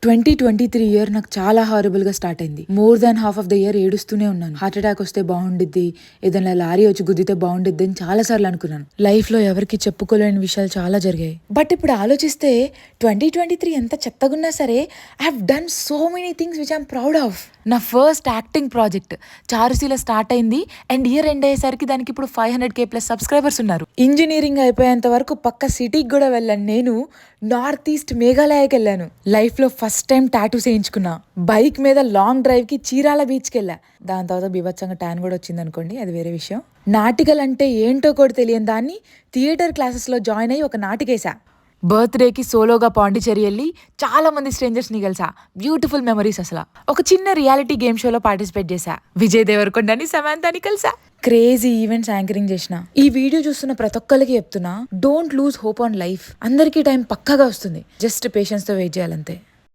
2023 year నాకు చాలా horrible గా స్టార్ట్ అయింది. More than half of the year ఏడుస్తూనే ఉన్నాను. హార్ట్ అటాక్ వస్తే బాగుండిద్ది, ఏదైనా లారీ వచ్చి గుద్దితే బాగుండిద్ది అని చాలా సార్లు అనుకున్నాను. లైఫ్ లో ఎవరికి చెప్పుకోలేని విషయాలు చాలా జరిగాయి. బట్ ఇప్పుడు ఆలోచిస్తే 2023 ఎంత చెత్తగున్నా సరే I have done so many things which I'm proud of. నా first acting project Charuseela start అయింది అండ్ ఇయర్ ఎండ్ అయ్యేసరికి దానికి ఇప్పుడు 500K+ సబ్స్క్రైబర్స్ ఉన్నారు. ఇంజనీరింగ్ అయిపోయేంత వరకు పక్క సిటీకి కూడా వెళ్ళాను. నేను నార్త్ ఈస్ట్ మేఘాలయకి వెళ్ళాను. లైఫ్ లో ఫస్ట్ టైం టాటూ చేయించుకున్నా. బైక్ మీద లాంగ్ డ్రైవ్ కి చీరాల బీచ్కి వెళ్ళా. దాని తర్వాత బీభత్సంగా ట్యాన్ కూడా వచ్చింది అనుకోండి, అది వేరే విషయం. నాటికల్ అంటే ఏంటో కూడా తెలియని దాన్ని థియేటర్ క్లాసెస్ లో జాయిన్ అయ్యి ఒక నాటికేసా. బర్త్డేకి సోలోగా పాండిచేరి వెళ్ళి చాలా మంది స్ట్రేంజర్స్ని కలిసా. బ్యూటిఫుల్ మెమరీస్ అసలు. ఒక చిన్న రియాలిటీ గేమ్ షోలో పార్టిసిపేట్ చేశా. విజయ్ దేవరకొండని, సమాంతాని కలిసా. క్రేజీ ఈవెంట్స్ యాంకరింగ్ చేసిన. ఈ వీడియో చూస్తున్న ప్రతి ఒక్కరికి చెప్తున్నా, don't lose hope on life. అందరికీ టైం పక్కాగా వస్తుంది, జస్ట్ పేషెన్స్ తో వెయిట్ చేయాలంతే.